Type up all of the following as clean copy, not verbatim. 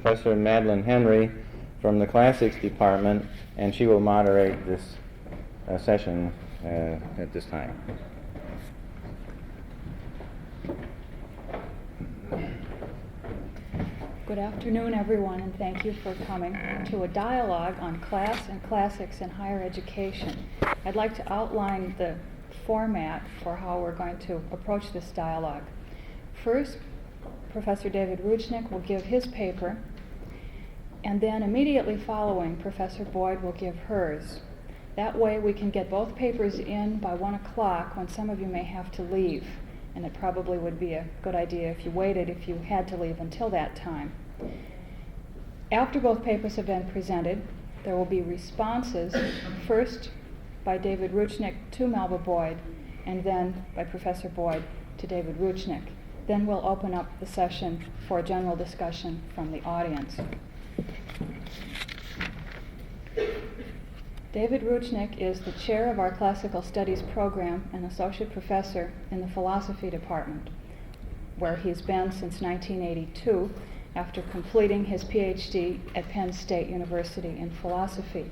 Professor Madeline Henry from the Classics Department, and she will moderate this session at this time. Good afternoon, everyone, and thank you for coming to a dialogue on class and classics in higher education. I'd like to outline the format for how we're going to approach this dialogue. First, Professor David Ruchnick will give his paper, and then immediately following, Professor Boyd will give hers. That way we can get both papers in by 1 o'clock when some of you may have to leave, and it probably would be a good idea if you waited if you had to leave until that time. After both papers have been presented, there will be responses, first by David Ruchnick to Melba Boyd, and then by Professor Boyd to David Ruchnick. Then we'll open up the session for a general discussion from the audience. David Ruchnick is the chair of our Classical Studies program and associate professor in the philosophy department, where he's been since 1982 after completing his PhD at Penn State University in philosophy.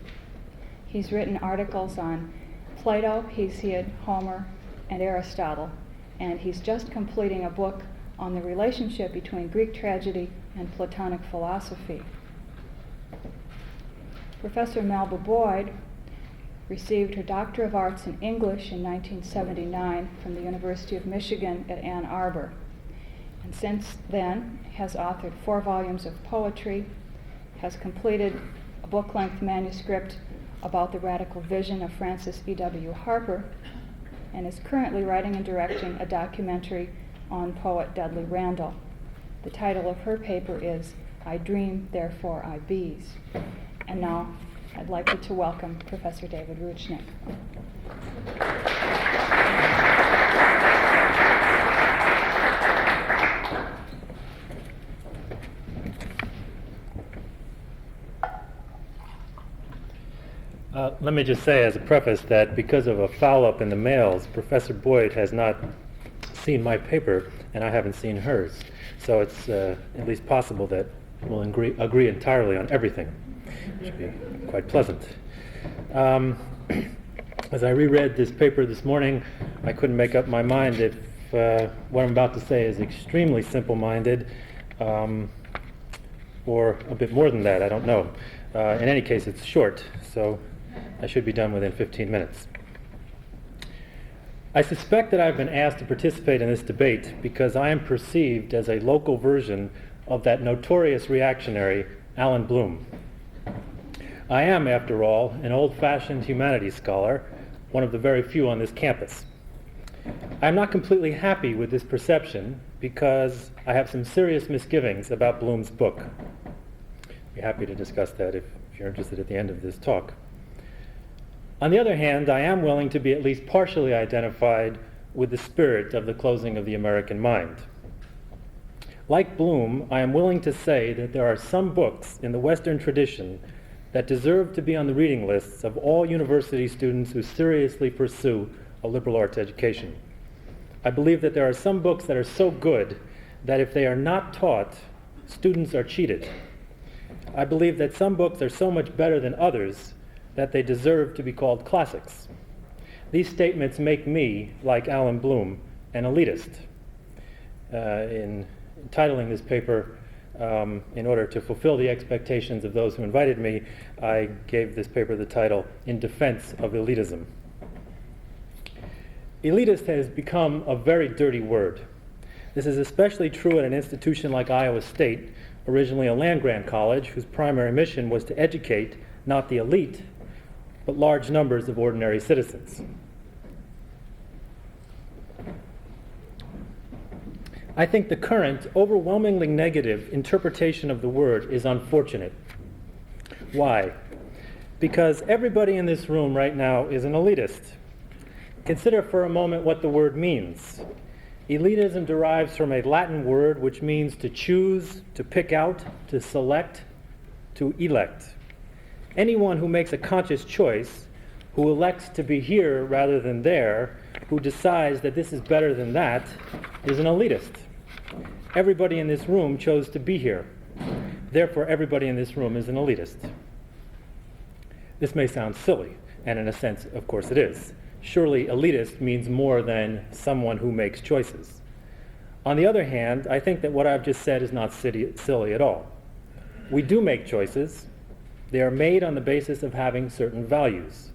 He's written articles on Plato, Hesiod, Homer, and Aristotle, and he's just completing a book on the relationship between Greek tragedy and Platonic philosophy. Professor Melba Boyd received her Doctor of Arts in English in 1979 from the University of Michigan at Ann Arbor, and since then has authored 4 volumes of poetry, has completed a book-length manuscript about the radical vision of Francis E.W. Harper, and is currently writing and directing a documentary on poet Dudley Randall. The title of her paper is I Dream, Therefore I Bees. And now I'd like you to welcome Professor David Ruchnick. Let me just say as a preface that because of a foul-up in the mails, Professor Boyd has not seen my paper and I haven't seen hers. So it's at least possible that we'll agree entirely on everything, which should be quite pleasant. As I reread this paper this morning, I couldn't make up my mind if what I'm about to say is extremely simple-minded or a bit more than that, I don't know. In any case, it's short, so I should be done within 15 minutes. I suspect that I've been asked to participate in this debate because I am perceived as a local version of that notorious reactionary Alan Bloom. I am, after all, an old-fashioned humanities scholar, one of the very few on this campus. I'm not completely happy with this perception because I have some serious misgivings about Bloom's book. I'd be happy to discuss that if you're interested at the end of this talk. On the other hand, I am willing to be at least partially identified with the spirit of the closing of the American mind. Like Bloom, I am willing to say that there are some books in the Western tradition that deserve to be on the reading lists of all university students who seriously pursue a liberal arts education. I believe that there are some books that are so good that if they are not taught, students are cheated. I believe that some books are so much better than others that they deserve to be called classics. These statements make me, like Alan Bloom, an elitist. In titling this paper, in order to fulfill the expectations of those who invited me, I gave this paper the title, In Defense of Elitism. Elitist has become a very dirty word. This is especially true at an institution like Iowa State, originally a land-grant college whose primary mission was to educate not the elite, but large numbers of ordinary citizens. I think the current, overwhelmingly negative interpretation of the word is unfortunate. Why? Because everybody in this room right now is an elitist. Consider for a moment what the word means. Elitism derives from a Latin word which means to choose, to pick out, to select, to elect. Anyone who makes a conscious choice, who elects to be here rather than there, who decides that this is better than that, is an elitist. Everybody in this room chose to be here. Therefore, everybody in this room is an elitist. This may sound silly, and in a sense, of course it is. Surely elitist means more than someone who makes choices. On the other hand, I think that what I've just said is not silly at all. We do make choices. They are made on the basis of having certain values.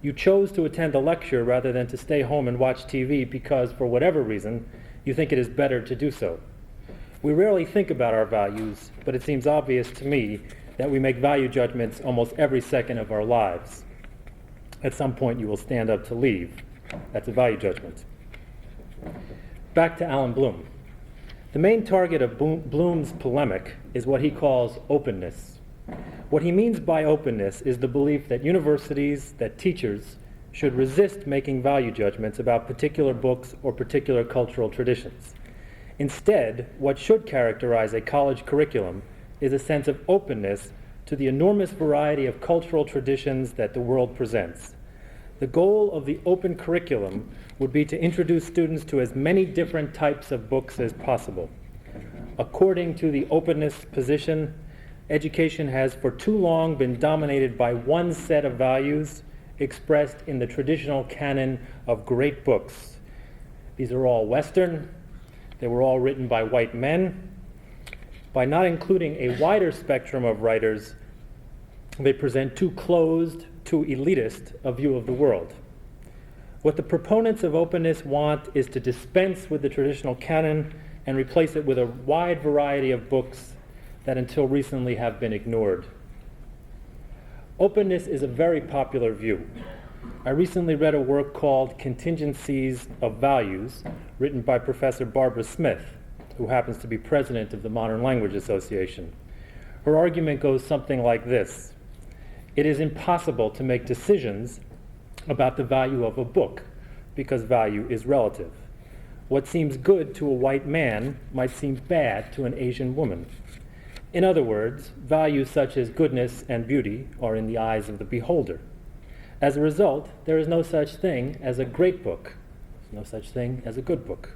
You chose to attend a lecture rather than to stay home and watch TV because, for whatever reason, you think it is better to do so. We rarely think about our values, but it seems obvious to me that we make value judgments almost every second of our lives. At some point you will stand up to leave. That's a value judgment. Back to Alan Bloom. The main target of Bloom's polemic is what he calls openness. What he means by openness is the belief that universities, that teachers, should resist making value judgments about particular books or particular cultural traditions. Instead, what should characterize a college curriculum is a sense of openness to the enormous variety of cultural traditions that the world presents. The goal of the open curriculum would be to introduce students to as many different types of books as possible. According to the openness position, education has for too long been dominated by one set of values expressed in the traditional canon of great books. These are all Western. They were all written by white men. By not including a wider spectrum of writers, they present too closed, too elitist a view of the world. What the proponents of openness want is to dispense with the traditional canon and replace it with a wide variety of books that until recently have been ignored. Openness is a very popular view. I recently read a work called Contingencies of Values, written by Professor Barbara Smith, who happens to be president of the Modern Language Association. Her argument goes something like this. It is impossible to make decisions about the value of a book because value is relative. What seems good to a white man might seem bad to an Asian woman. In other words, values such as goodness and beauty are in the eyes of the beholder. As a result, there is no such thing as a great book. There's no such thing as a good book.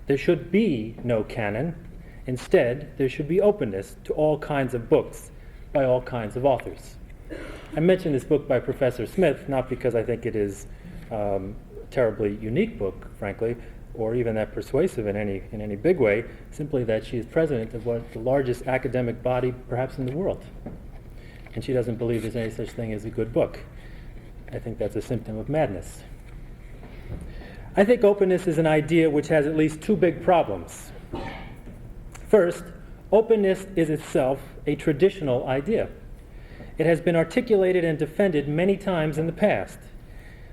There should be no canon. Instead, there should be openness to all kinds of books by all kinds of authors. I mention this book by Professor Smith not because I think it is a terribly unique book, frankly, or even that persuasive in any big way, simply that she is president of what the largest academic body perhaps in the world. And she doesn't believe there's any such thing as a good book. I think that's a symptom of madness. I think openness is an idea which has at least two big problems. First, openness is itself a traditional idea. It has been articulated and defended many times in the past.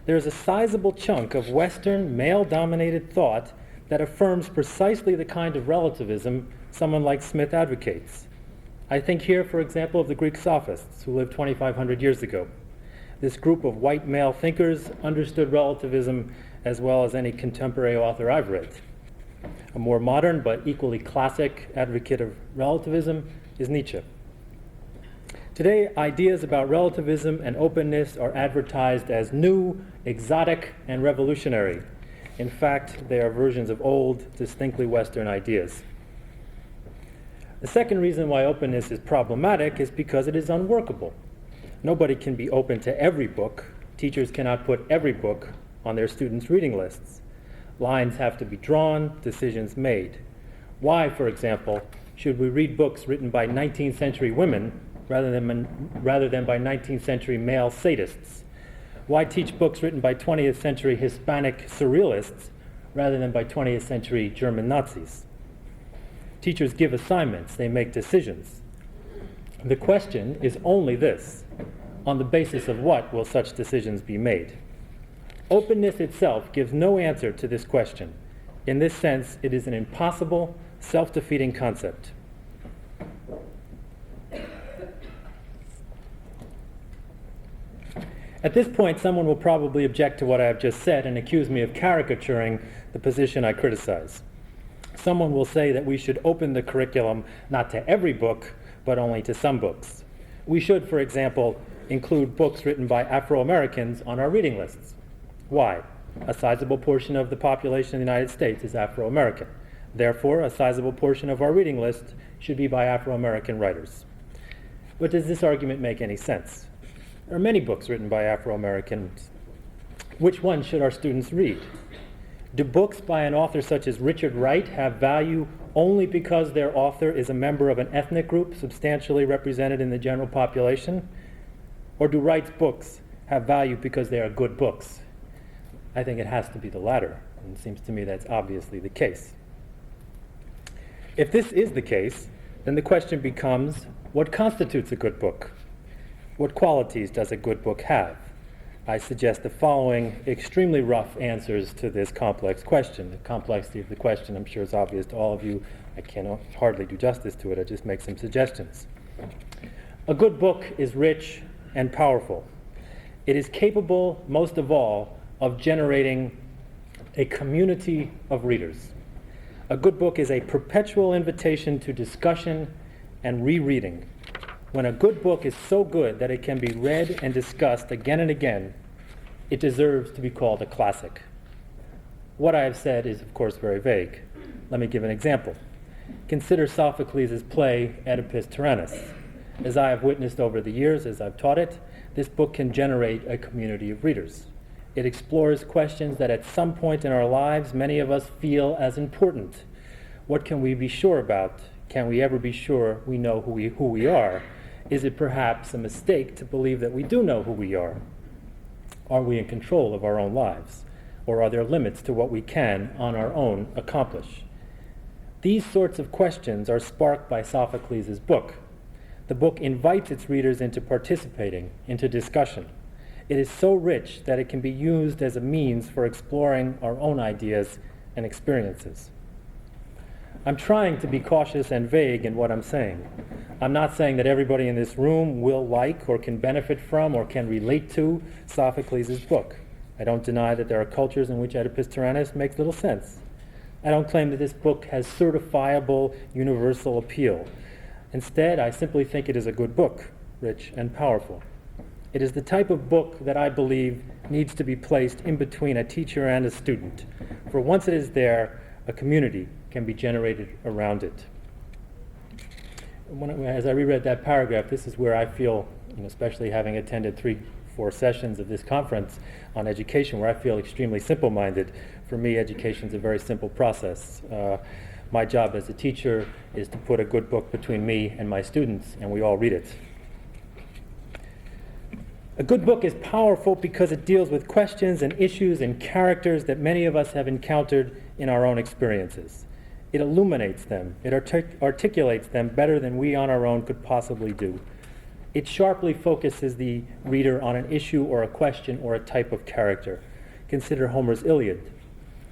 There is a sizable chunk of Western, male-dominated thought that affirms precisely the kind of relativism someone like Smith advocates. I think here, for example, of the Greek sophists who lived 2,500 years ago. This group of white male thinkers understood relativism as well as any contemporary author I've read. A more modern but equally classic advocate of relativism is Nietzsche. Today, ideas about relativism and openness are advertised as new, exotic, and revolutionary. In fact, they are versions of old, distinctly Western ideas. The second reason why openness is problematic is because it is unworkable. Nobody can be open to every book. Teachers cannot put every book on their students' reading lists. Lines have to be drawn, decisions made. Why, for example, should we read books written by 19th century women rather than by 19th century male sadists? Why teach books written by 20th century Hispanic surrealists rather than by 20th century German Nazis? Teachers give assignments, they make decisions. The question is only this: on the basis of what will such decisions be made? Openness itself gives no answer to this question. In this sense, it is an impossible, self-defeating concept. At this point, someone will probably object to what I have just said and accuse me of caricaturing the position I criticize. Someone will say that we should open the curriculum not to every book, but only to some books. We should, for example, include books written by Afro-Americans on our reading lists. Why? A sizable portion of the population of the United States is Afro-American. Therefore, a sizable portion of our reading list should be by Afro-American writers. But does this argument make any sense? There are many books written by Afro-Americans. Which one should our students read? Do books by an author such as Richard Wright have value only because their author is a member of an ethnic group substantially represented in the general population? Or do Wright's books have value because they are good books? I think it has to be the latter, and it seems to me that's obviously the case. If this is the case, then the question becomes, what constitutes a good book? What qualities does a good book have? I suggest the following extremely rough answers to this complex question. The complexity of the question, I'm sure, is obvious to all of you. I can hardly do justice to it. I just make some suggestions. A good book is rich and powerful. It is capable, most of all, of generating a community of readers. A good book is a perpetual invitation to discussion and rereading. When a good book is so good that it can be read and discussed again and again, it deserves to be called a classic. What I have said is, of course, very vague. Let me give an example. Consider Sophocles' play Oedipus Tyrannus. As I have witnessed over the years, as I've taught it, this book can generate a community of readers. It explores questions that at some point in our lives many of us feel as important. What can we be sure about? Can we ever be sure we know who we are? Is it perhaps a mistake to believe that we do know who we are? Are we in control of our own lives? Or are there limits to what we can, on our own, accomplish? These sorts of questions are sparked by Sophocles' book. The book invites its readers into participating, into discussion. It is so rich that it can be used as a means for exploring our own ideas and experiences. I'm trying to be cautious and vague in what I'm saying. I'm not saying that everybody in this room will like or can benefit from or can relate to Sophocles' book. I don't deny that there are cultures in which Oedipus Tyrannus makes little sense. I don't claim that this book has certifiable universal appeal. Instead, I simply think it is a good book, rich and powerful. It is the type of book that I believe needs to be placed in between a teacher and a student. For once it is there, a community can be generated around it. As I reread that paragraph, this is where I feel, especially having attended 3-4 sessions of this conference on education, where I feel extremely simple-minded. For me, education is a very simple process. My job as a teacher is to put a good book between me and my students, and we all read it. A good book is powerful because it deals with questions and issues and characters that many of us have encountered in our own experiences. It illuminates them. It articulates them better than we on our own could possibly do. It sharply focuses the reader on an issue or a question or a type of character. Consider Homer's Iliad.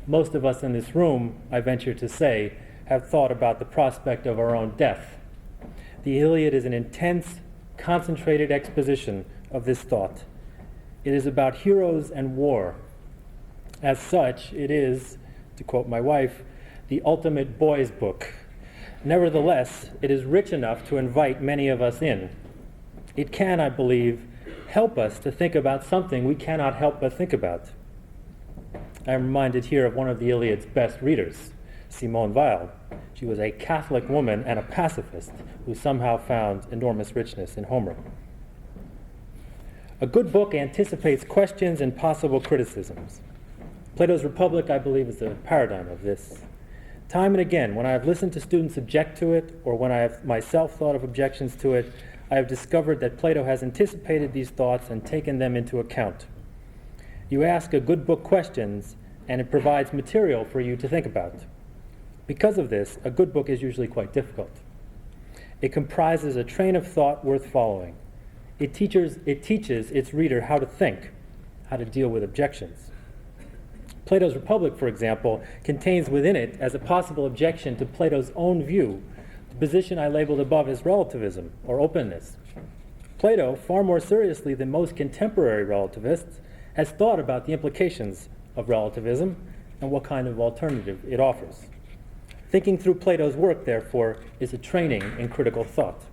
Most of us in this room, I venture to say, have thought about the prospect of our own death. The Iliad is an intense, concentrated exposition of this thought. It is about heroes and war. As such, it is, to quote my wife, the ultimate boys' book. Nevertheless, it is rich enough to invite many of us in. It can, I believe, help us to think about something we cannot help but think about. I am reminded here of one of the Iliad's best readers, Simone Weil. She was a Catholic woman and a pacifist who somehow found enormous richness in Homer. A good book anticipates questions and possible criticisms. Plato's Republic, I believe, is a paradigm of this. Time and again, when I have listened to students object to it, or when I have myself thought of objections to it, I have discovered that Plato has anticipated these thoughts and taken them into account. You ask a good book questions, and it provides material for you to think about. Because of this, a good book is usually quite difficult. It comprises a train of thought worth following. It teaches its reader how to think, how to deal with objections. Plato's Republic, for example, contains within it, as a possible objection to Plato's own view, the position I labeled above as relativism, or openness. Plato, far more seriously than most contemporary relativists, has thought about the implications of relativism and what kind of alternative it offers. Thinking through Plato's work, therefore, is a training in critical thought.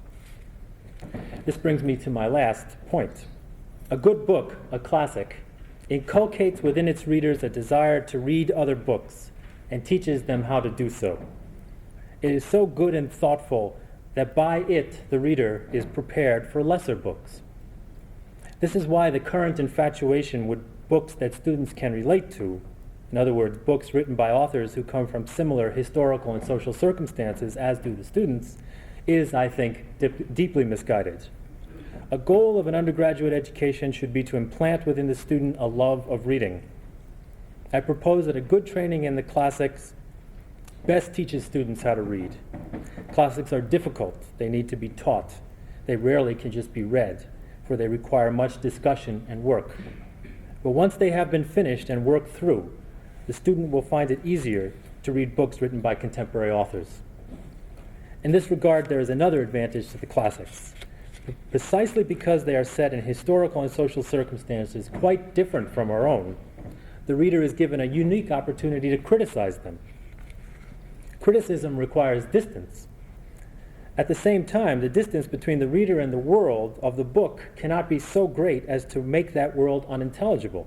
This brings me to my last point. A good book, a classic, inculcates within its readers a desire to read other books and teaches them how to do so. It is so good and thoughtful that by it the reader is prepared for lesser books. This is why the current infatuation with books that students can relate to, in other words, books written by authors who come from similar historical and social circumstances as do the students, is, I think, deeply misguided. A goal of an undergraduate education should be to implant within the student a love of reading. I propose that a good training in the classics best teaches students how to read. Classics are difficult. They need to be taught. They rarely can just be read, for they require much discussion and work. But once they have been finished and worked through, the student will find it easier to read books written by contemporary authors. In this regard, there is another advantage to the classics. Precisely because they are set in historical and social circumstances quite different from our own, the reader is given a unique opportunity to criticize them. Criticism requires distance. At the same time, the distance between the reader and the world of the book cannot be so great as to make that world unintelligible.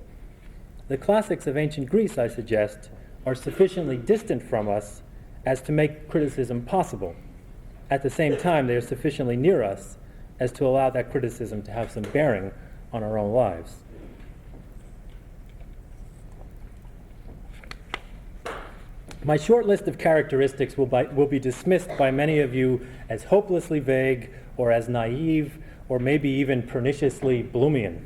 The classics of ancient Greece, I suggest, are sufficiently distant from us as to make criticism possible. At the same time, they are sufficiently near us as to allow that criticism to have some bearing on our own lives. My short list of characteristics will be dismissed by many of you as hopelessly vague or as naive or maybe even perniciously Bloomian.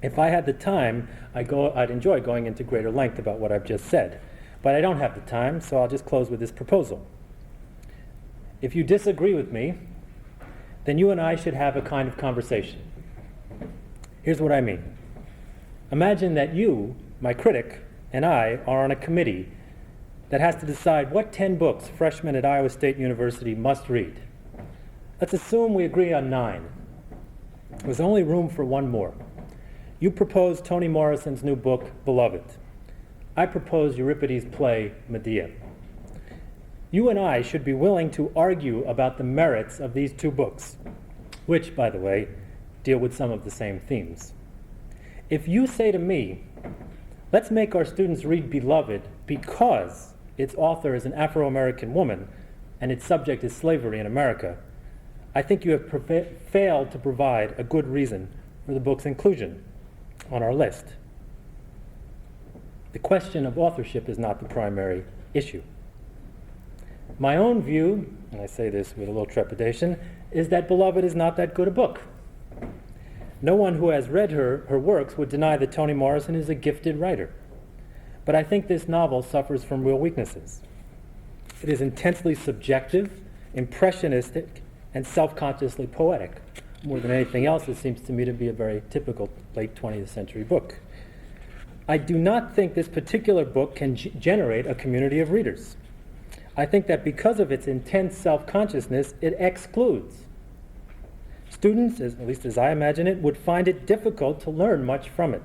If I had the time, I'd enjoy going into greater length about what I've just said. But I don't have the time, so I'll just close with this proposal. If you disagree with me, then you and I should have a kind of conversation. Here's what I mean. Imagine that you, my critic, and I are on a committee that has to decide what 10 books freshmen at Iowa State University must read. Let's assume we agree on 9. There's only room for one more. You propose Toni Morrison's new book, Beloved. I propose Euripides' play, Medea. You and I should be willing to argue about the merits of these 2 books, which, by the way, deal with some of the same themes. If you say to me, let's make our students read Beloved because its author is an Afro-American woman and its subject is slavery in America, I think you have failed to provide a good reason for the book's inclusion on our list. The question of authorship is not the primary issue. My own view, and I say this with a little trepidation, is that Beloved is not that good a book. No one who has read her works would deny that Toni Morrison is a gifted writer. But I think this novel suffers from real weaknesses. It is intensely subjective, impressionistic, and self-consciously poetic. More than anything else, it seems to me to be a very typical late 20th century book. I do not think this particular book can generate a community of readers. I think that because of its intense self-consciousness, it excludes. Students, at least as I imagine it, would find it difficult to learn much from it.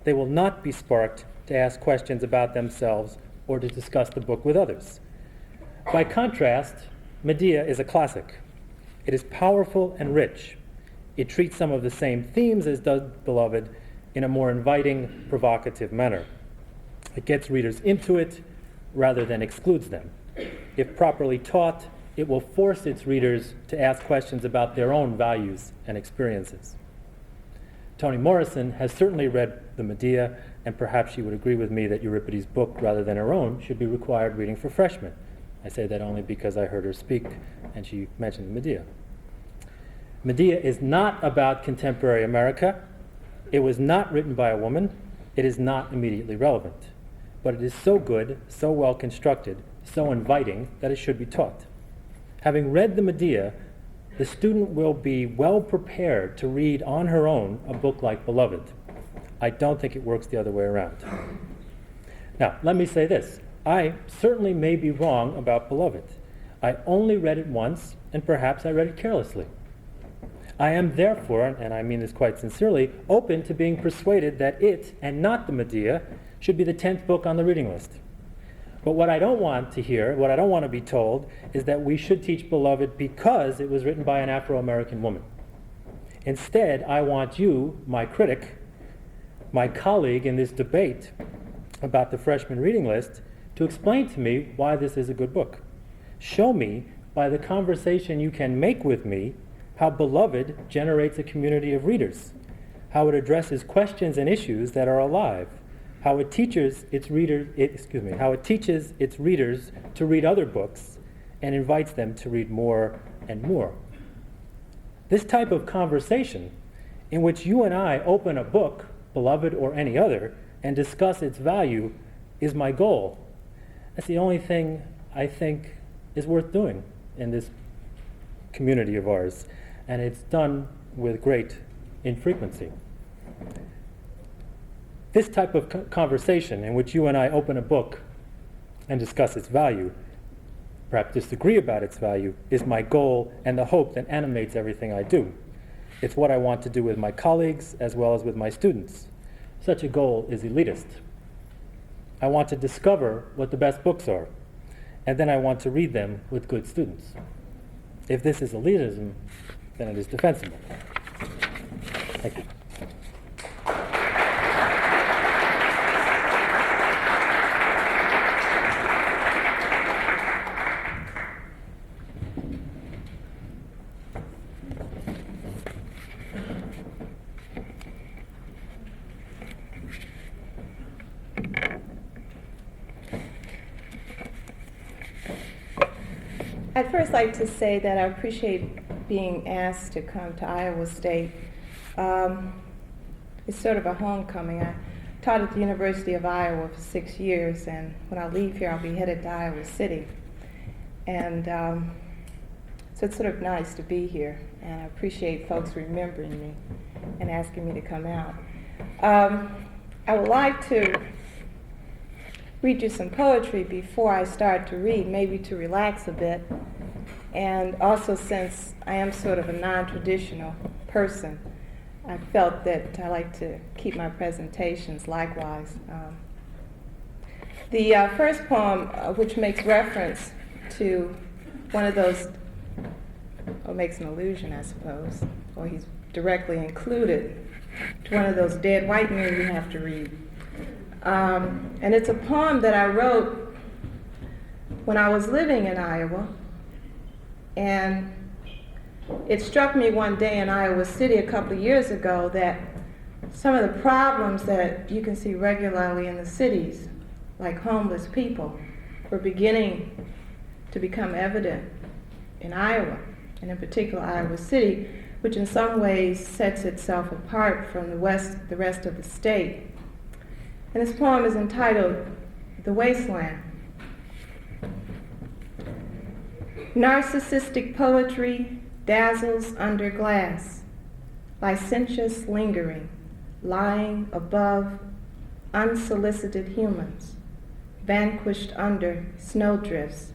They will not be sparked to ask questions about themselves or to discuss the book with others. By contrast, Medea is a classic. It is powerful and rich. It treats some of the same themes as does Beloved in a more inviting, provocative manner. It gets readers into it rather than excludes them. If properly taught, it will force its readers to ask questions about their own values and experiences. Toni Morrison has certainly read the Medea, and perhaps she would agree with me that Euripides' book, rather than her own, should be required reading for freshmen. I say that only because I heard her speak, and she mentioned Medea. Medea is not about contemporary America. It was not written by a woman. It is not immediately relevant. But it is so good, so well constructed, so inviting, that it should be taught. Having read the Medea, the student will be well prepared to read on her own a book like Beloved. I don't think it works the other way around. Now, let me say this. I certainly may be wrong about Beloved. I only read it once, and perhaps I read it carelessly. I am therefore, and I mean this quite sincerely, open to being persuaded that it, and not the Medea, should be the 10th book on the reading list. But what I don't want to hear, what I don't want to be told, is that we should teach Beloved because it was written by an Afro-American woman. Instead, I want you, my critic, my colleague in this debate about the freshman reading list, to explain to me why this is a good book. Show me, by the conversation you can make with me, how Beloved generates a community of readers, how it addresses questions and issues that are alive, how it teaches its readers to read other books and invites them to read more and more. This type of conversation, in which you and I open a book, Beloved or any other, and discuss its value, is my goal. That's the only thing I think is worth doing in this community of ours, and it's done with great infrequency. This type of conversation, in which you and I open a book and discuss its value, perhaps disagree about its value, is my goal and the hope that animates everything I do. It's what I want to do with my colleagues as well as with my students. Such a goal is elitist. I want to discover what the best books are, and then I want to read them with good students. If this is elitism, then it is defensible. Thank you. I'd first like to say that I appreciate being asked to come to Iowa State. It's sort of a homecoming. I taught at the University of Iowa for 6 years, and when I leave here, I'll be headed to Iowa City. And so it's sort of nice to be here, and I appreciate folks remembering me and asking me to come out. I would like to read you some poetry before I start to read, maybe to relax a bit. And also, since I am sort of a non-traditional person, I felt that I like to keep my presentations likewise. The first poem, which makes reference to one of those, or makes an allusion, I suppose, or he's directly included, to one of those dead white men you have to read. And it's a poem that I wrote when I was living in Iowa, and it struck me one day in Iowa City a couple of years ago that some of the problems that you can see regularly in the cities, like homeless people, were beginning to become evident in Iowa, and in particular Iowa City, which in some ways sets itself apart from the rest of the state. And this poem is entitled The Wasteland. Narcissistic poetry dazzles under glass, licentious lingering, lying above unsolicited humans, vanquished under snowdrifts,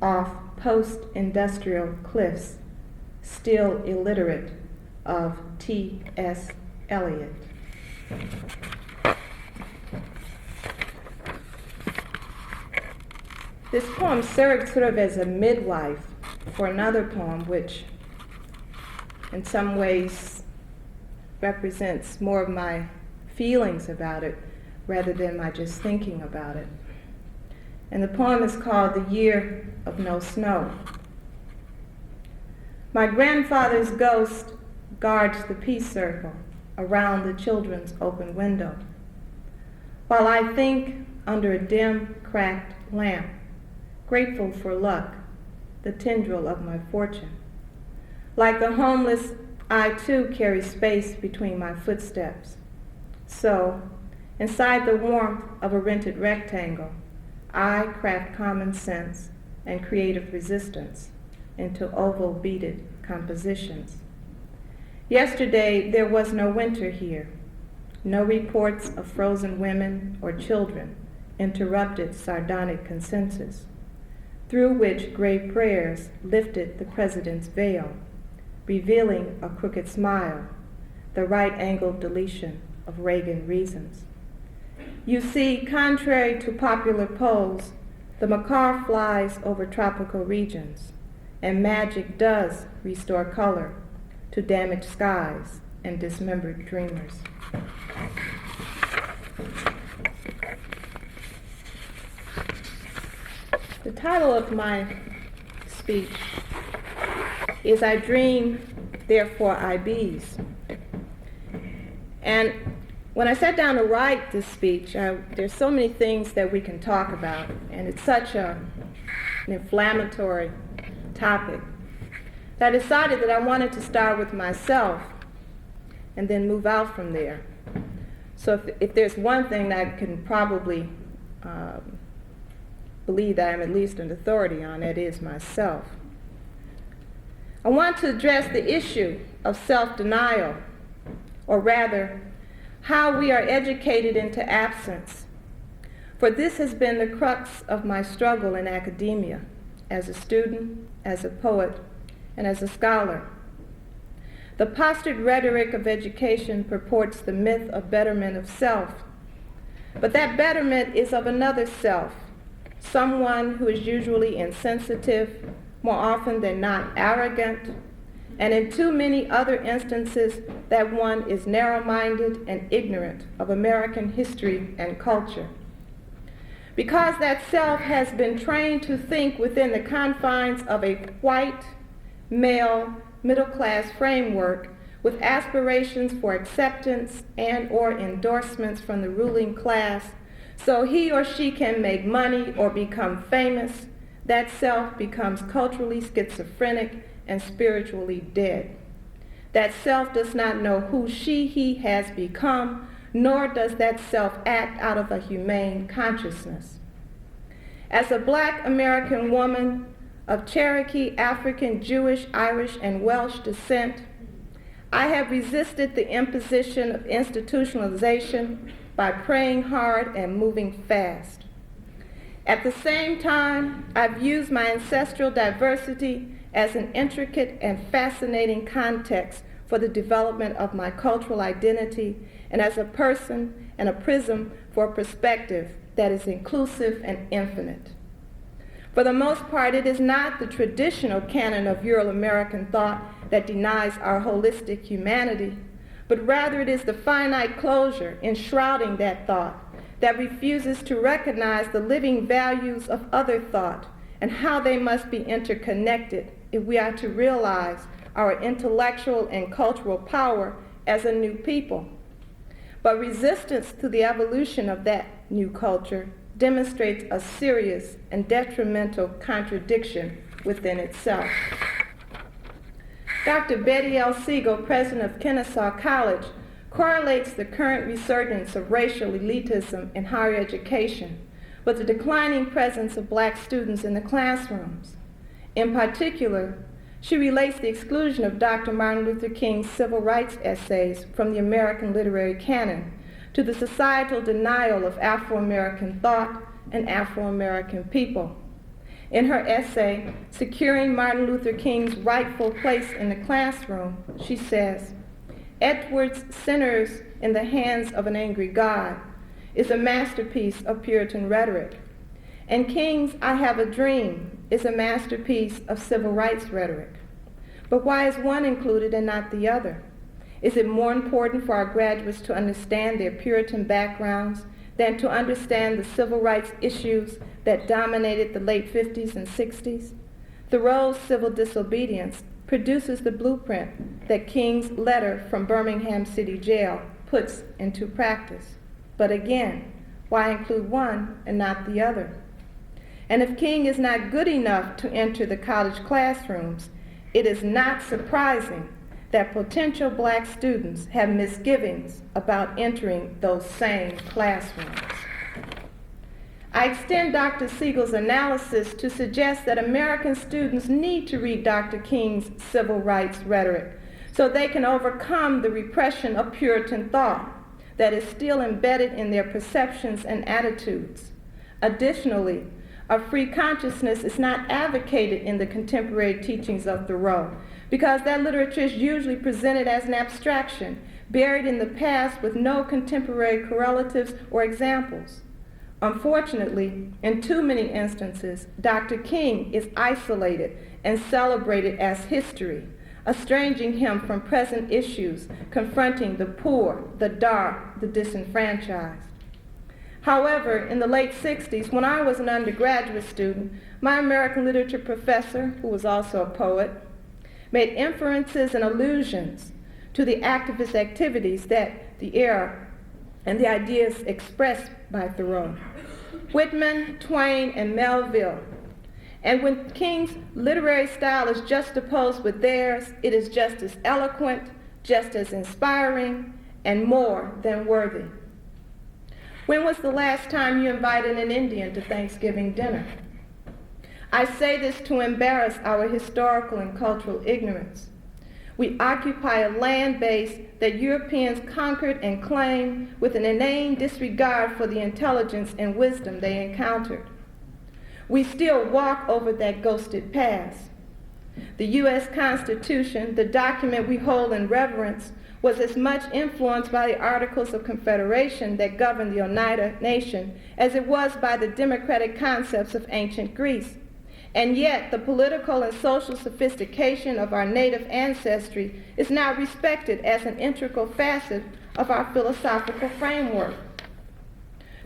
off post-industrial cliffs, still illiterate of T.S. Eliot. This poem served sort of as a midwife for another poem, which in some ways represents more of my feelings about it rather than my just thinking about it. And the poem is called The Year of No Snow. My grandfather's ghost guards the peace circle around the children's open window, while I think under a dim, cracked lamp, grateful for luck, the tendril of my fortune. Like the homeless, I too carry space between my footsteps. So, inside the warmth of a rented rectangle, I craft common sense and creative resistance into oval beaded compositions. Yesterday, there was no winter here. No reports of frozen women or children interrupted sardonic consensus, through which grave prayers lifted the president's veil, revealing a crooked smile, the right-angled deletion of Reagan reasons. You see, contrary to popular polls, the macaw flies over tropical regions, and magic does restore color to damaged skies and dismembered dreamers. The title of my speech is I dream, therefore I be's. And when I sat down to write this speech, there's so many things that we can talk about, and it's such an inflammatory topic that I decided that I wanted to start with myself and then move out from there. So if there's one thing that I can probably believe that I'm at least an authority on, that is myself. I want to address the issue of self-denial, or rather, how we are educated into absence. For this has been the crux of my struggle in academia, as a student, as a poet, and as a scholar. The postured rhetoric of education purports the myth of betterment of self, but that betterment is of another self, someone who is usually insensitive, more often than not arrogant, and in too many other instances that one is narrow-minded and ignorant of American history and culture. Because that self has been trained to think within the confines of a white, male, middle-class framework with aspirations for acceptance and or endorsements from the ruling class, so he or she can make money or become famous, that self becomes culturally schizophrenic and spiritually dead. That self does not know who he has become, nor does that self act out of a humane consciousness. As a Black American woman of Cherokee, African, Jewish, Irish, and Welsh descent, I have resisted the imposition of institutionalization by praying hard and moving fast. At the same time, I've used my ancestral diversity as an intricate and fascinating context for the development of my cultural identity, and as a person and a prism for a perspective that is inclusive and infinite. For the most part, it is not the traditional canon of Euro-American thought that denies our holistic humanity, but rather it is the finite closure enshrouding that thought that refuses to recognize the living values of other thought and how they must be interconnected if we are to realize our intellectual and cultural power as a new people. But resistance to the evolution of that new culture demonstrates a serious and detrimental contradiction within itself. Dr. Betty L. Siegel, president of Kennesaw College, correlates the current resurgence of racial elitism in higher education with the declining presence of Black students in the classrooms. In particular, she relates the exclusion of Dr. Martin Luther King's civil rights essays from the American literary canon to the societal denial of Afro-American thought and Afro-American people. In her essay, Securing Martin Luther King's Rightful Place in the Classroom, she says, Edwards' Sinners in the Hands of an Angry God is a masterpiece of Puritan rhetoric, and King's I Have a Dream is a masterpiece of civil rights rhetoric. But why is one included and not the other? Is it more important for our graduates to understand their Puritan backgrounds than to understand the civil rights issues that dominated the late 50s and 60s? Thoreau's Civil Disobedience produces the blueprint that King's letter from Birmingham City Jail puts into practice. But again, why include one and not the other? And if King is not good enough to enter the college classrooms, it is not surprising that potential Black students have misgivings about entering those same classrooms. I extend Dr. Siegel's analysis to suggest that American students need to read Dr. King's civil rights rhetoric so they can overcome the repression of Puritan thought that is still embedded in their perceptions and attitudes. Additionally, a free consciousness is not advocated in the contemporary teachings of Thoreau because that literature is usually presented as an abstraction, buried in the past with no contemporary correlatives or examples. Unfortunately, in too many instances, Dr. King is isolated and celebrated as history, estranging him from present issues confronting the poor, the dark, the disenfranchised. However, in the late 60s, when I was an undergraduate student, my American literature professor, who was also a poet, made inferences and allusions to the activist activities that the era and the ideas expressed by Thoreau, Whitman, Twain, and Melville. And when King's literary style is juxtaposed with theirs, it is just as eloquent, just as inspiring, and more than worthy. When was the last time you invited an Indian to Thanksgiving dinner? I say this to embarrass our historical and cultural ignorance. We occupy a land base that Europeans conquered and claimed with an inane disregard for the intelligence and wisdom they encountered. We still walk over that ghosted past. The U.S. Constitution, the document we hold in reverence, was as much influenced by the Articles of Confederation that governed the Oneida Nation as it was by the democratic concepts of ancient Greece. And yet, the political and social sophistication of our native ancestry is now respected as an integral facet of our philosophical framework.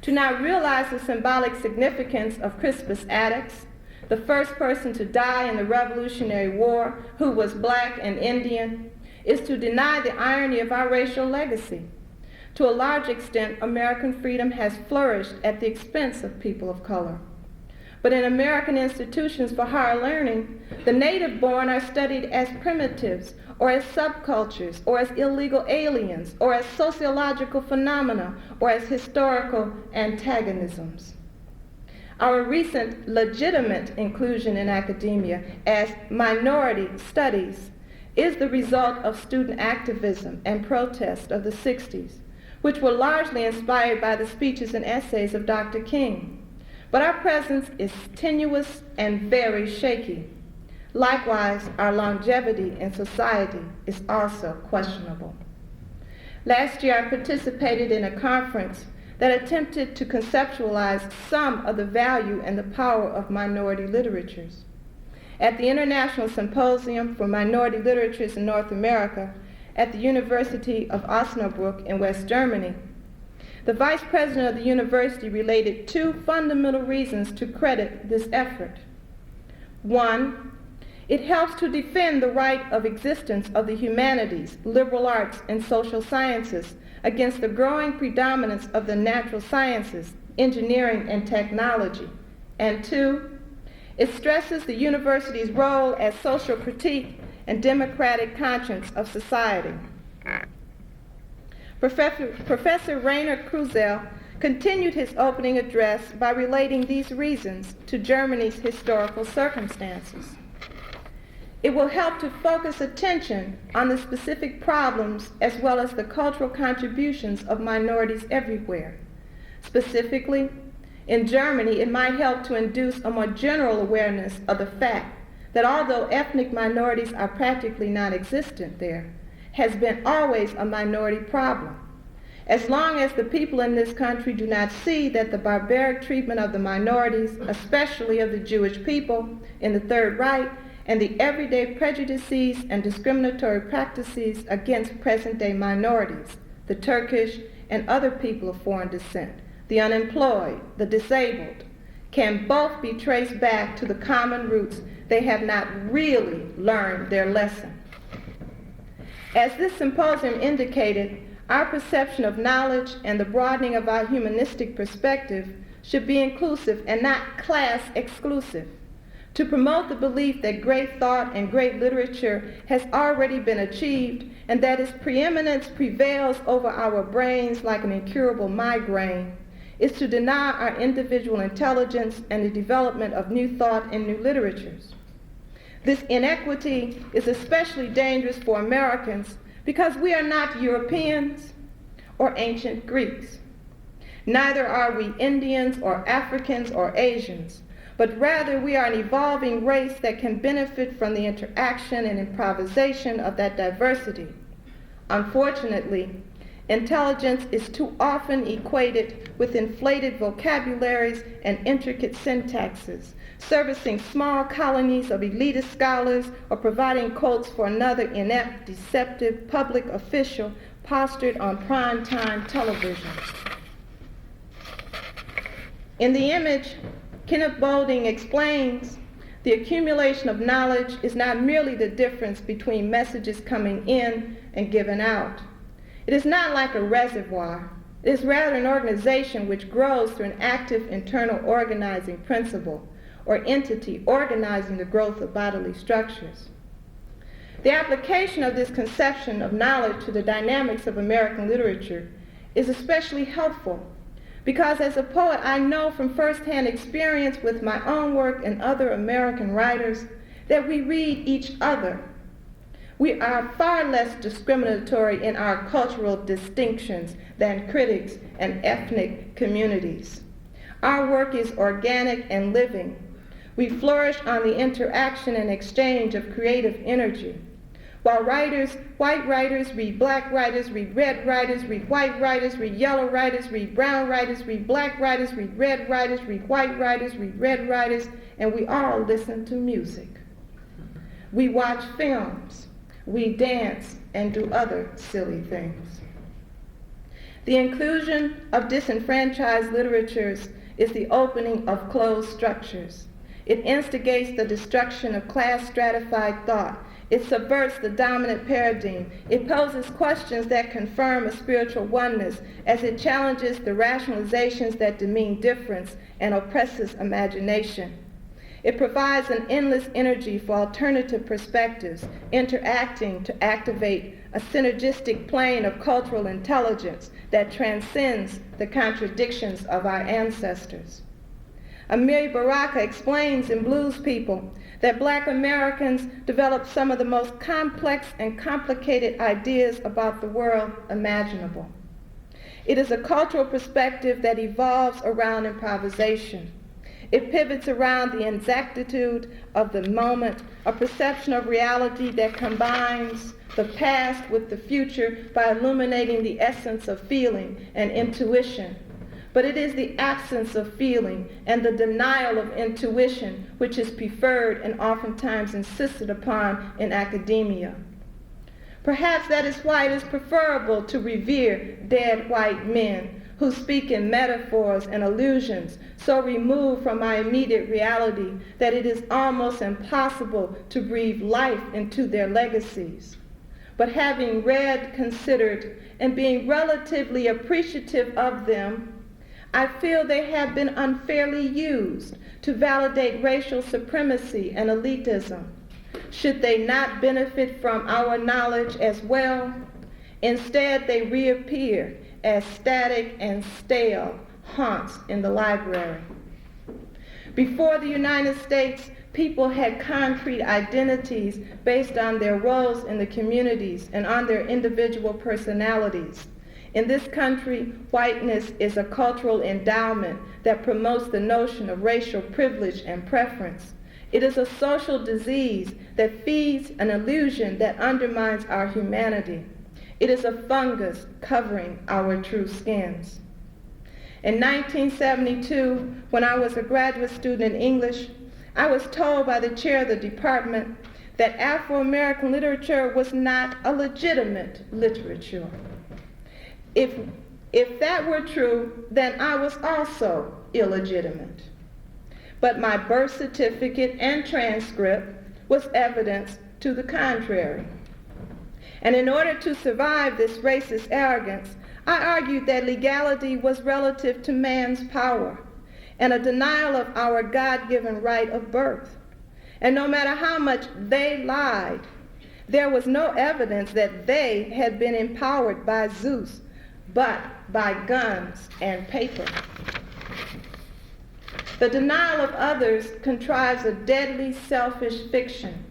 To now realize the symbolic significance of Crispus Attucks, the first person to die in the Revolutionary War who was black and Indian, is to deny the irony of our racial legacy. To a large extent, American freedom has flourished at the expense of people of color. But in American institutions for higher learning, the native-born are studied as primitives, or as subcultures, or as illegal aliens, or as sociological phenomena, or as historical antagonisms. Our recent legitimate inclusion in academia as minority studies is the result of student activism and protest of the 60s, which were largely inspired by the speeches and essays of Dr. King. But our presence is tenuous and very shaky. Likewise, our longevity in society is also questionable. Last year, I participated in a conference that attempted to conceptualize some of the value and the power of minority literatures. At the International Symposium for Minority Literatures in North America at the University of Osnabrück in West Germany, the vice president of the university related two fundamental reasons to credit this effort. One, it helps to defend the right of existence of the humanities, liberal arts, and social sciences against the growing predominance of the natural sciences, engineering, and technology. And two, it stresses the university's role as social critique and democratic conscience of society. Professor Rainer Kruzel continued his opening address by relating these reasons to Germany's historical circumstances. It will help to focus attention on the specific problems as well as the cultural contributions of minorities everywhere. Specifically, in Germany, it might help to induce a more general awareness of the fact that although ethnic minorities are practically non-existent there, has been always a minority problem. As long as the people in this country do not see that the barbaric treatment of the minorities, especially of the Jewish people, in the Third Reich, and the everyday prejudices and discriminatory practices against present-day minorities, the Turkish and other people of foreign descent, the unemployed, the disabled, can both be traced back to the common roots, they have not really learned their lesson. As this symposium indicated, our perception of knowledge and the broadening of our humanistic perspective should be inclusive and not class exclusive. To promote the belief that great thought and great literature has already been achieved and that its preeminence prevails over our brains like an incurable migraine is to deny our individual intelligence and the development of new thought and new literatures. This inequity is especially dangerous for Americans because we are not Europeans or ancient Greeks. Neither are we Indians or Africans or Asians, but rather we are an evolving race that can benefit from the interaction and improvisation of that diversity. Unfortunately, intelligence is too often equated with inflated vocabularies and intricate syntaxes, servicing small colonies of elitist scholars or providing quotes for another inept, deceptive public official postured on prime-time television. In the image, Kenneth Boulding explains, the accumulation of knowledge is not merely the difference between messages coming in and given out. It is not like a reservoir. It is rather an organization which grows through an active internal organizing principle or entity organizing the growth of bodily structures. The application of this conception of knowledge to the dynamics of American literature is especially helpful because as a poet, I know from firsthand experience with my own work and other American writers that we read each other. We are far less discriminatory in our cultural distinctions than critics and ethnic communities. Our work is organic and living. We flourish on the interaction and exchange of creative energy. While writers, white writers read black writers, read red writers, read white writers, read yellow writers, read brown writers, read black writers, read red writers, read white writers, read red writers, and we all listen to music. We watch films. We dance and do other silly things. The inclusion of disenfranchised literatures is the opening of closed structures. It instigates the destruction of class-stratified thought. It subverts the dominant paradigm. It poses questions that confirm a spiritual oneness as it challenges the rationalizations that demean difference and oppresses imagination. It provides an endless energy for alternative perspectives, interacting to activate a synergistic plane of cultural intelligence that transcends the contradictions of our ancestors. Amiri Baraka explains in Blues People that Black Americans developed some of the most complex and complicated ideas about the world imaginable. It is a cultural perspective that evolves around improvisation. It pivots around the inexactitude of the moment, a perception of reality that combines the past with the future by illuminating the essence of feeling and intuition. But it is the absence of feeling and the denial of intuition which is preferred and oftentimes insisted upon in academia. Perhaps that is why it is preferable to revere dead white men who speak in metaphors and allusions so removed from my immediate reality that it is almost impossible to breathe life into their legacies. But having read, considered, and being relatively appreciative of them, I feel they have been unfairly used to validate racial supremacy and elitism. Should they not benefit from our knowledge as well? Instead, they reappear as static and stale haunts in the library. Before the United States, people had concrete identities based on their roles in the communities and on their individual personalities. In this country, whiteness is a cultural endowment that promotes the notion of racial privilege and preference. It is a social disease that feeds an illusion that undermines our humanity. It is a fungus covering our true skins. In 1972, when I was a graduate student in English, I was told by the chair of the department that Afro-American literature was not a legitimate literature. If that were true, then I was also illegitimate. But my birth certificate and transcript was evidence to the contrary. And in order to survive this racist arrogance, I argued that legality was relative to man's power and a denial of our God-given right of birth. And no matter how much they lied, there was no evidence that they had been empowered by Zeus, but by guns and paper. The denial of others contrives a deadly selfish fiction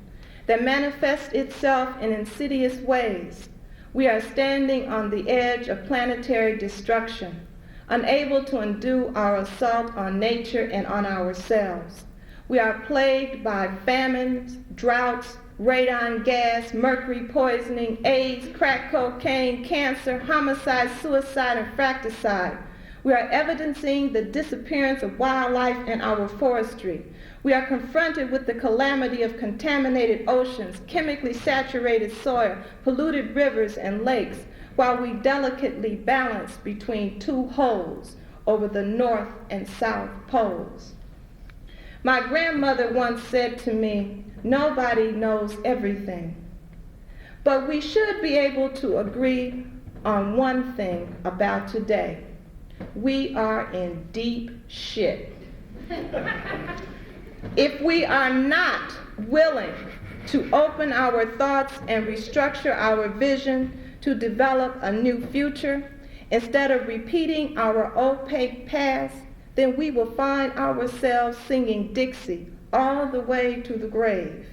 that manifests itself in insidious ways. We are standing on the edge of planetary destruction, unable to undo our assault on nature and on ourselves. We are plagued by famines, droughts, radon gas, mercury poisoning, AIDS, crack cocaine, cancer, homicide, suicide, and fratricide. We are evidencing the disappearance of wildlife and our forestry. We are confronted with the calamity of contaminated oceans, chemically saturated soil, polluted rivers and lakes, while we delicately balance between two wholes, over the North and South poles. My grandmother once said to me, "Nobody knows everything." But we should be able to agree on one thing about today. We are in deep shit. If we are not willing to open our thoughts and restructure our vision to develop a new future, instead of repeating our opaque past, then we will find ourselves singing Dixie all the way to the grave.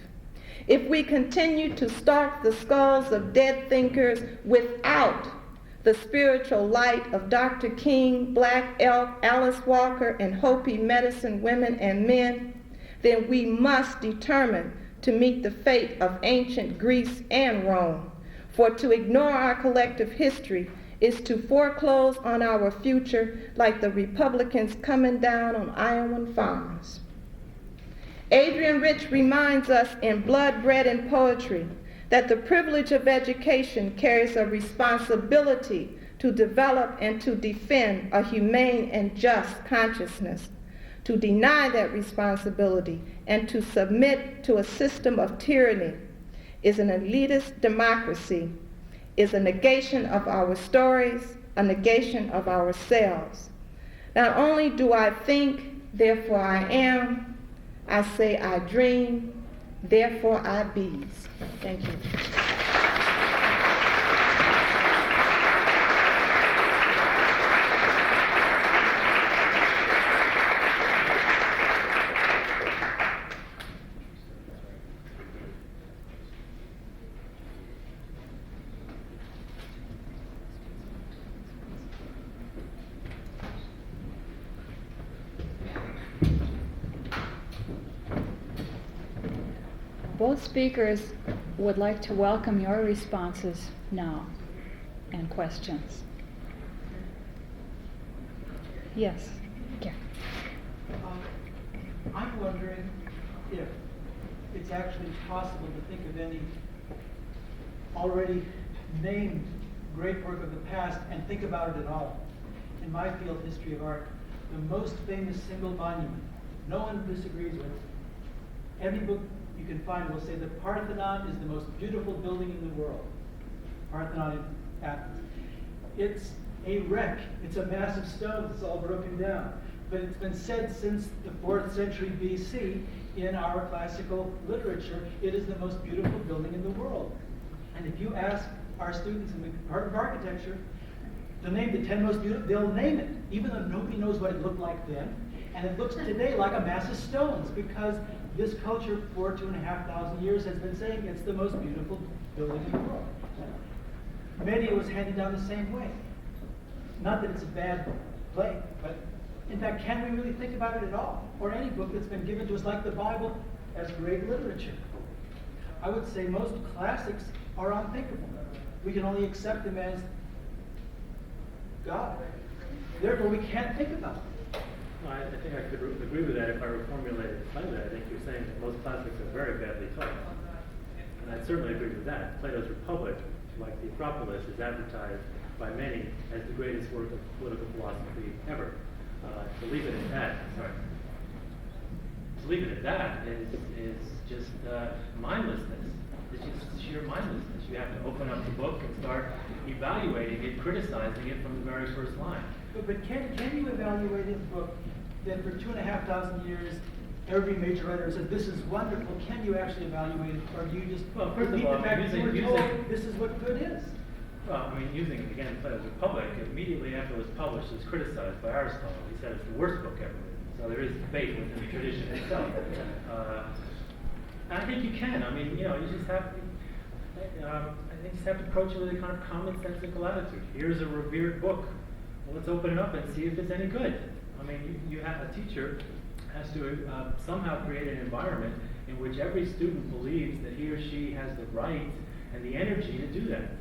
If we continue to stalk the skulls of dead thinkers without the spiritual light of Dr. King, Black Elk, Alice Walker, and Hopi medicine women and men, then we must determine to meet the fate of ancient Greece and Rome. For to ignore our collective history is to foreclose on our future like the Republicans coming down on Iowan farmers. Adrienne Rich reminds us in Blood, Bread, and Poetry that the privilege of education carries a responsibility to develop and to defend a humane and just consciousness. To deny that responsibility and to submit to a system of tyranny is an elitist democracy, is a negation of our stories, a negation of ourselves. Not only do I think, therefore I am, I say I dream, therefore I bees. Thank you. Both speakers would like to welcome your responses now and questions. Yes, Gary. I'm wondering if it's actually possible to think of any already named great work of the past and think about it at all. In my field, history of art, the most famous single monument, no one disagrees with. Every book you can find will say the Parthenon is the most beautiful building in the world. Parthenon in Athens. It's a wreck. It's a mass of stones. It's all broken down. But it's been said since the 4th century BC in our classical literature, it is the most beautiful building in the world. And if you ask our students in the Department of Architecture to name the 10 most beautiful, they'll name it, even though nobody knows what it looked like then. And it looks today like a mass of stones because this culture for 2,500 years has been saying it's the most beautiful building in the world. Media was handed down the same way. Not that it's a bad play, but in fact, can we really think about it at all? Or any book that's been given to us like the Bible as great literature? I would say most classics are unthinkable. We can only accept them as God. Therefore, we can't think about them. Well, I think I could agree with that if I reformulated it slightly. I think you're saying that most classics are very badly taught. And I certainly agree with that. Plato's Republic, like the Acropolis, is advertised by many as the greatest work of political philosophy ever. To leave it at that, is just mindlessness. It's just sheer mindlessness. You have to open up the book and start evaluating it, criticizing it from the very first line. But can you evaluate a book that for 2,500 years every major writer said this is wonderful? Can you actually evaluate it, or do you just Well, first of repeat all, the fact that you were using- told this is what good is? Well, I mean, using, again, Plato's Republic, immediately after it was published, it was criticized by Aristotle. He said it's the worst book ever written. So there is debate within the tradition itself. I think you can. I mean, you just have to, I think you just have to approach it with a kind of commonsensical attitude. Here's a revered book. Well, let's open it up and see if it's any good. I mean, you have a teacher has to somehow create an environment in which every student believes that he or she has the right and the energy to do that.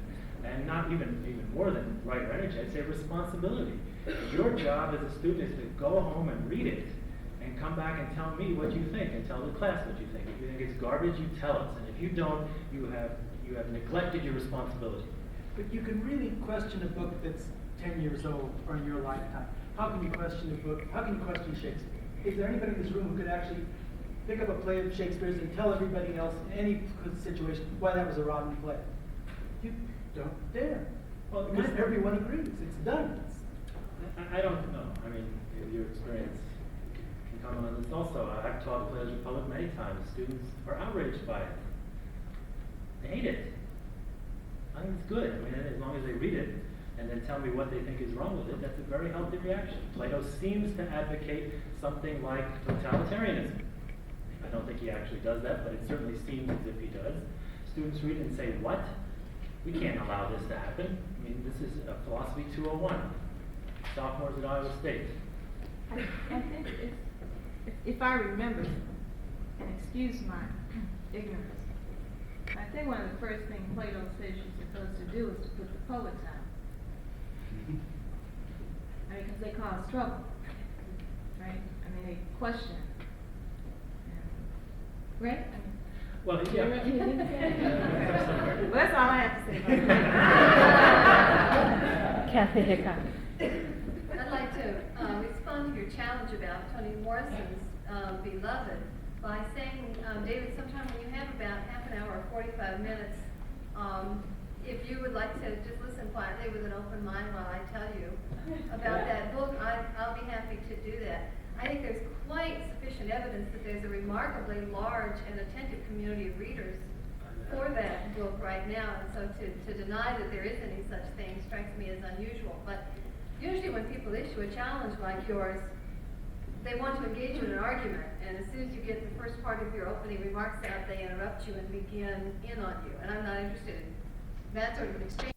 And not even more than right or energy, I'd say responsibility. Your job as a student is to go home and read it and come back and tell me what you think and tell the class what you think. If you think it's garbage, you tell us. And if you don't, you have neglected your responsibility. But you can really question a book that's 10 years old or in your lifetime. how can you question a book? How can you question Shakespeare? Is there anybody in this room who could actually pick up a play of Shakespeare's and tell everybody else in any situation why that was a rotten play? You don't dare. Well, Because everyone agrees, it's done. I don't know. I mean, your experience can comment on this also. I've taught Players Republic many times. Students are outraged by it. They hate it. I think it's good. I mean, as long as they read it and then tell me what they think is wrong with it, that's a very healthy reaction. Plato seems to advocate something like totalitarianism. I don't think he actually does that, but it certainly seems as if he does. Students read it and say, what? We can't allow this to happen. I mean, this is a philosophy 201. Sophomores at Iowa State. I think if I remember, and excuse my ignorance, I think one of the first things Plato says you're supposed to do is to put the poets out. I mean, because they cause trouble, right? I mean, they question. Right? I mean, Well, yeah. well, that's all I have to say about that. Kathy Hickok. I'd like to respond to your challenge about Toni Morrison's Beloved by saying, David, sometime when you have about half an hour or 45 minutes, if you would like to just listen quietly with an open mind while I tell you about that book, I'll be happy to do that. I think there's quite sufficient evidence that there's a remarkably large and attentive community of readers for that book right now, and so to deny that there is any such thing strikes me as unusual. But usually when people issue a challenge like yours, they want to engage you in an argument, and as soon as you get the first part of your opening remarks out, they interrupt you and begin in on you, and I'm not interested in that sort of an exchange.